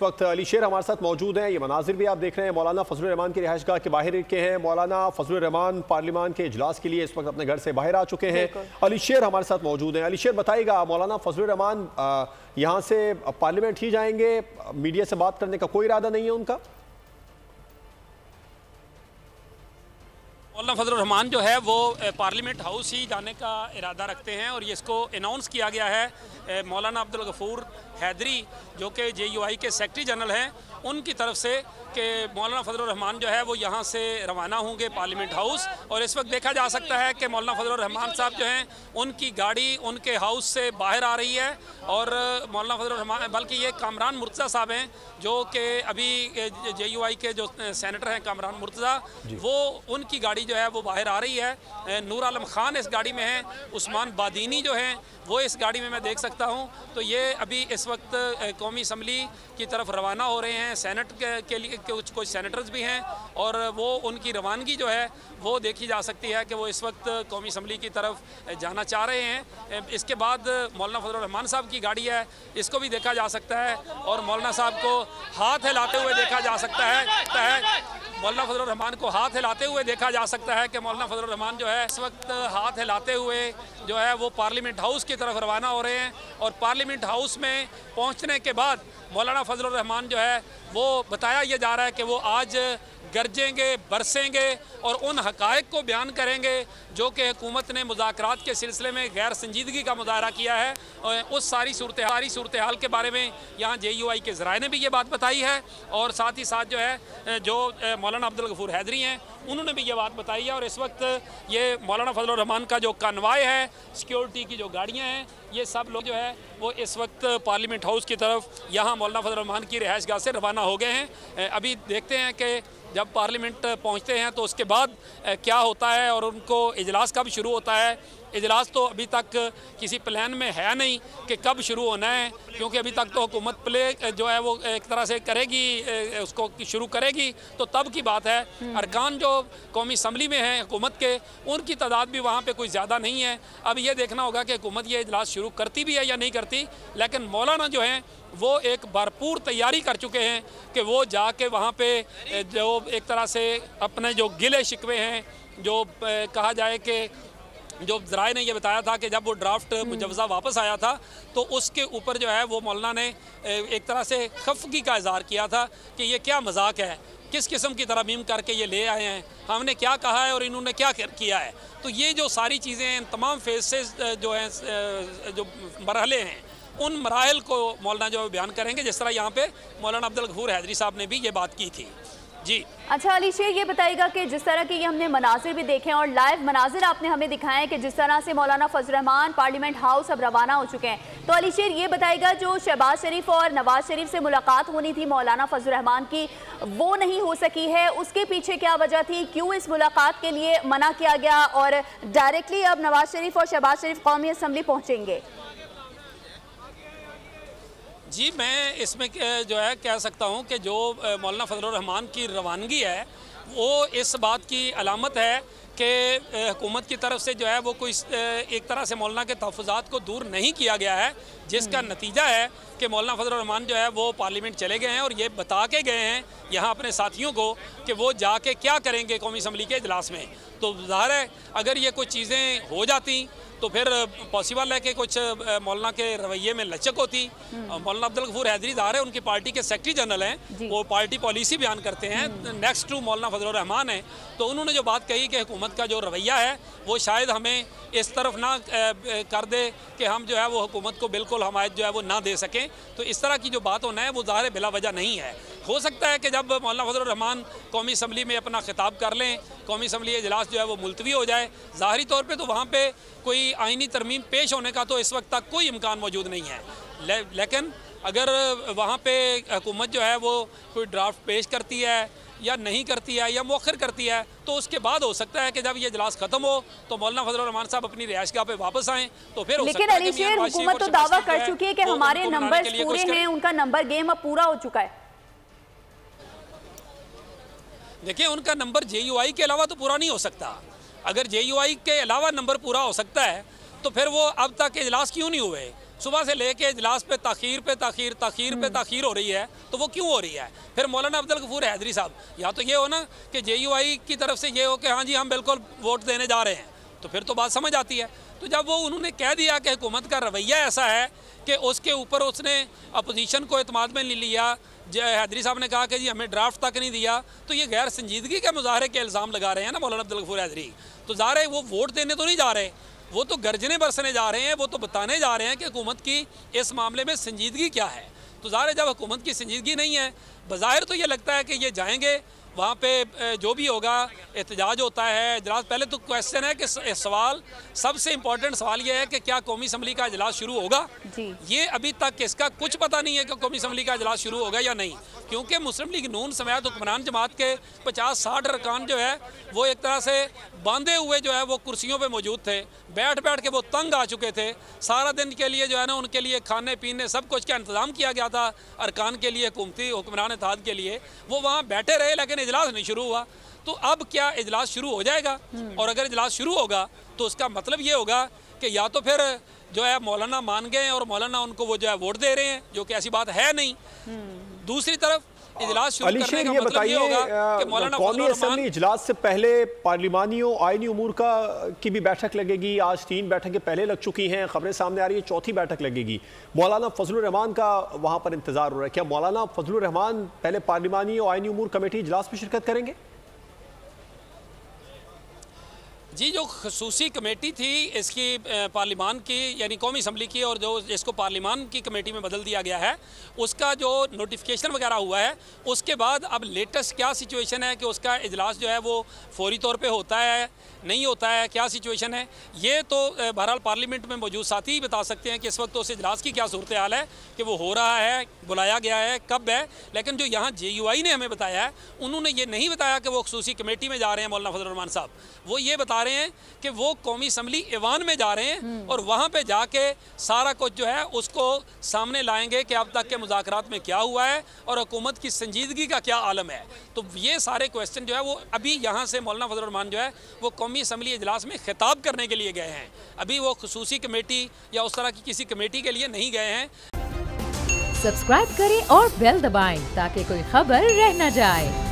वक्त अली शेर हमारे साथ मौजूद हैं। ये मनाजिर भी आप देख रहे हैं मौलाना फजलुर रहमान की रिहाइशगाह के बाहर के हैं। मौलाना फजलुर रहमान पार्लियामान के इजलास के लिए इस वक्त अपने घर से बाहर आ चुके हैं। अली शेर हमारे साथ मौजूद हैं। अली शेर बताइएगा, मौलाना फजलुर रहमान यहाँ से पार्लियामेंट ही जाएंगे, मीडिया से बात करने का कोई इरादा नहीं है उनका? मौलाना फजलुर रहमान जो है वो पार्लियामेंट हाउस ही जाने का इरादा रखते हैं और ये इसको अनाउंस किया गया है मौलाना अब्दुल गफूर हैदरी जो कि JUI के सेक्रेटरी जनरल हैं, उनकी तरफ से कि मौलाना फजलुर रहमान जो है वो यहाँ से रवाना होंगे पार्लियामेंट हाउस। और इस वक्त देखा जा सकता है कि मौलाना फजलुर रहमान साहब जो हैं उनकी गाड़ी उनके हाउस से बाहर आ रही है और मौलाना फजलुर रहमान बल्कि ये कामरान मुर्तज़ा साहब हैं जो कि अभी JUI के जो सेनेटर हैं कामरान मुर्तज़ा, वो उनकी गाड़ी जो है वो बाहर आ रही है। नूर आलम खान इस गाड़ी में हैं, उस्मान बादीनी जो हैं वो इस गाड़ी में मैं देख सकता हूँ। तो ये अभी इस वक्त कौमी असम्बली की तरफ रवाना हो रहे हैं। सेनेट के लिए कुछ सेनेटर्स भी हैं और वो उनकी रवानगी जो है वो देखी जा सकती है कि वो इस वक्त कौमी असम्बली की तरफ जाना चाह रहे हैं। इसके बाद मौलाना फजलुर रहमान साहब की गाड़ी है, इसको भी देखा जा सकता है और मौलाना साहब को हाथ हिलाते हुए देखा जा सकता है। मौलाना फजलुर रहमान को हाथ हिलाते हुए देखा जा सकता है कि मौलाना फजलुर रहमान जो है इस वक्त हाथ हिलाते हुए जो है वो पार्लियामेंट हाउस की तरफ रवाना हो रहे हैं। और पार्लियामेंट हाउस में पहुंचने के बाद मौलाना फजलुर रहमान जो है वो बताया यह जा रहा है कि वो आज गरजेंगे, बरसेंगे और उन हक़ाइक़ को बयान करेंगे जो कि हुकूमत ने मुज़ाकरात के सिलसिले में गैर संजीदगी का मुज़ाहरा किया है। और उस सारी सूरत हाल के बारे में यहाँ JUI के ज़राए ने भी ये बात बताई है और साथ ही साथ जो है जो मौलाना अब्दुल गफूर हैदरी हैं उन्होंने भी ये बात बताई है। और इस वक्त ये मौलाना फजलुर रहमान का जो कानवाय है, सिक्योरिटी की जो गाड़ियाँ हैं, ये सब लोग जो है वो इस वक्त पार्लियामेंट हाउस की तरफ यहाँ मौलाना फजलुर रहमान की रिहाइशगाह से रवाना हो गए हैं। अभी देखते हैं कि जब पार्लियामेंट पहुंचते हैं तो उसके बाद क्या होता है और उनको इजलास कब शुरू होता है। इजलास तो अभी तक किसी प्लान में है नहीं कि कब शुरू होना है, क्योंकि अभी तक तो हुकूमत प्ले जो है वो एक तरह से करेगी, उसको शुरू करेगी तो तब की बात है। अरकान जो कौमी असम्बली में हैं हुकूमत के, उनकी तादाद भी वहाँ पे कोई ज़्यादा नहीं है। अब ये देखना होगा कि हुकूमत ये इजलास शुरू करती भी है या नहीं करती। लेकिन मौलाना जो हैं वो एक भरपूर तैयारी कर चुके हैं कि वो जाके वहाँ पे जो एक तरह से अपने जो गिले शिकवे हैं, जो कहा जाए कि जो ज़राए ने ये बताया था कि जब वो ड्राफ्ट मुजवज़ा वापस आया था तो उसके ऊपर जो है वो मौलाना ने एक तरह से खफगी का इज़हार किया था कि ये क्या मजाक है, किस किस्म की तरमीम करके ये ले आए हैं, हमने क्या कहा है और इन्होंने क्या किया है। तो ये जो सारी चीज़ें हैं, तमाम फेसेस जो हैं, जो मरहले हैं, उन मराहल को मौलाना जो बयान करेंगे, जिस तरह यहाँ पे मौलाना अब्दुल गफूर हैदरी साहब ने भी ये बात की थी। जी अच्छा अली शेर, ये बताइएगा कि जिस तरह के ये हमने मनाजिर भी देखे हैं और लाइव मनाजिर आपने हमें दिखाए हैं कि जिस तरह से मौलाना फजलुर रहमान पार्लियामेंट हाउस अब रवाना हो चुके हैं, तो अली शेर ये बताइएगा जो शहबाज शरीफ और नवाज शरीफ से मुलाकात होनी थी मौलाना फजलुर रहमान की, वो नहीं हो सकी है, उसके पीछे क्या वजह थी? क्यों इस मुलाकात के लिए मना किया गया और डायरेक्टली अब नवाज शरीफ और शहबाज शरीफ कौमी असम्बली पहुँचेंगे? जी मैं इसमें जो है कह सकता हूँ कि जो मौलाना फजलुर रहमान की रवानगी है वो इस बात की अलामत है कि हुकूमत की तरफ से जो है वो कोई एक तरह से मौलाना के तहफ़्फ़ुज़ात को दूर नहीं किया गया है, जिसका नतीजा है कि मौलाना फजलुर रहमान जो है वो पार्लियामेंट चले गए हैं और ये बता के गए हैं यहाँ अपने साथियों को कि वो जाके क्या करेंगे कौमी असम्बली के इजलास में। तो ज़ाहिर है अगर ये कुछ चीज़ें हो जाती तो फिर पॉसिबल है कि कुछ मौलाना के रवैये में लचक होती। मौलाना अब्दुल गफूर हैदरी ज़ाहिर है उनकी पार्टी के सेक्रेटरी जनरल हैं, वो पार्टी पॉलिसी बयान करते हैं, नेक्स्ट टू मौलाना फजलुर रहमान है। तो उन्होंने जो बात कही कि हुकूमत का जो रवैया है वो शायद हमें इस तरफ ना कर दे कि हम जो है वो हुकूमत को बिल्कुल हमायत जो है वो ना दे सकें। तो इस तरह की जो बात होना है वो ज़ाहिर बिला वजह नहीं है। हो सकता है कि जब मौलाना फजलुर रहमान कौमी असम्बली में अपना खिताब कर लें, कौमी असम्बली इजलास जो है वो मुलतवी हो जाए, ज़ाहरी तौर पे तो वहाँ पे कोई आइनी तरमीम पेश होने का तो इस वक्त तक कोई इम्कान मौजूद नहीं है। लेकिन अगर वहाँ पे हुकूमत जो है वो कोई ड्राफ्ट पेश करती है या नहीं करती है या मौखर करती है तो उसके बाद हो सकता है कि जब ये इजलास खत्म हो तो मौलाना फजलुर रहमान साहब अपनी रिहाइशगाह पे वापस आएँ तो फिर। लेकिन अली शेर हुकूमत तो दावा कर चुकी है कि हमारे नंबर पूरे हैं, उनका नंबर गेम अब पूरा हो चुका है। देखिए उनका नंबर JUI के अलावा तो पूरा नहीं हो सकता। अगर JUI के अलावा नंबर पूरा हो सकता है तो फिर वो अब तक इजलास क्यों नहीं हुए? सुबह से लेके इजलास पे ताखीर हो रही है, तो वो क्यों हो रही है? फिर मौलाना अब्दुल गफूर हैदरी साहब, या तो ये हो ना कि JUI की तरफ से ये हो कि हाँ जी हम बिल्कुल वोट देने जा रहे हैं, तो फिर तो बात समझ आती है। तो जब वो उन्होंने कह दिया कि हुकूमत का रवैया ऐसा है कि उसके ऊपर उसने अपोजिशन को एतमाद में ले लिया, हैदरी साहब ने कहा कि जी हमें ड्राफ्ट तक नहीं दिया, तो ये गैर संजीदगी के मुजाहरे के इल्ज़ाम लगा रहे हैं ना मौलाना अब्दुल गफूर हैदरी। तो ज़ाहिर है वो वोट देने तो नहीं जा रहे, वो तो गर्जने बरसने जा रहे हैं, वो तो बताने जा रहे हैं कि हुकूमत की इस मामले में संजीदगी क्या है। तो ज़ाहिर है जब हुकूमत की संजीदगी नहीं है, बज़ाहिर तो ये लगता है कि ये जाएंगे वहाँ पे जो भी होगा एहतजाज होता है, इजलास। पहले तो क्वेश्चन है कि सवाल, सबसे इम्पोर्टेंट सवाल ये है कि क्या कौमी असम्बली का इजलास शुरू होगा? ये अभी तक इसका कुछ पता नहीं है कि कौमी असम्बली का इजलास शुरू होगा या नहीं, क्योंकि मुस्लिम लीग नून समेत हुक्मरान जमात के 50-60 अरकान जो है वो एक तरह से बांधे हुए जो है वो कुर्सियों पे मौजूद थे, बैठ बैठ के वो तंग आ चुके थे। सारा दिन के लिए जो है ना उनके लिए खाने पीने सब कुछ का इंतज़ाम किया गया था अरकान के लिए, हुकूमती हुक्मरान इत्तेहाद के लिए, वो वहाँ बैठे रहे लेकिन इजलास नहीं शुरू हुआ। तो अब क्या इजलास शुरू हो जाएगा? और अगर इजलास शुरू होगा तो उसका मतलब ये होगा कि या तो फिर जो है मौलाना मान गए और मौलाना उनको वो जो है वोट दे रहे हैं, जो कि ऐसी बात है नहीं। दूसरी तरफ इजलास शुरू करने का मतलब ये होगा कि मौलाना कौमी असेंबली इजलास से पहले पार्लिमानियों आईनी उमूर की भी बैठक लगेगी। आज 3 बैठकें पहले लग चुकी हैं, खबरें सामने आ रही है 4थी बैठक लगेगी। मौलाना फजलुर रहमान का वहां पर इंतजार हो रहा है, क्या मौलाना फजलुर रहमान पहले पार्लिमानी और आईनी उमूर कमेटी इजलास में शिरकत करेंगे? जी, जो खसूसी कमेटी थी इसकी पार्लिमान की यानी कौमी असम्बली की, और जो इसको पार्लिमान की कमेटी में बदल दिया गया है, उसका जो नोटिफिकेशन वगैरह हुआ है, उसके बाद अब लेटेस्ट क्या सिचुएशन है कि उसका इजलास जो है वो फौरी तौर पे होता है नहीं होता है, क्या सिचुएशन है, ये तो बहरहाल पार्लियामेंट में मौजूद साथी ही बता सकते हैं कि इस वक्त उस इजलास की क्या सूरत हाल है, कि वो हो रहा है, बुलाया गया है, कब है। लेकिन जो यहाँ JUI ने हमें बताया है, उन्होंने ये नहीं बताया कि वो खसूसी कमेटी में जा रहे हैं मौलाना फजलुर रहमान साहब। वो ये बता रहे हैं कि वो कौमी असम्बली ईवान में जा रहे हैं और वहाँ पे जाके सारा कुछ जो है उसको सामने लाएंगे कि अब तक के मुज़ाकरात में क्या हुआ है और हुकूमत की संजीदगी का क्या आलम है। तो ये सारे क्वेश्चन जो है वो अभी यहाँ से मौलाना फजलुर रहमान जो है वो कौमी असम्बली इजलास में खिताब करने के लिए गए हैं, अभी वो खसूसी कमेटी या उस तरह की किसी कमेटी के लिए नहीं गए हैं। सब्सक्राइब करें और बेल दबाएं ताकि कोई खबर रह न जाए।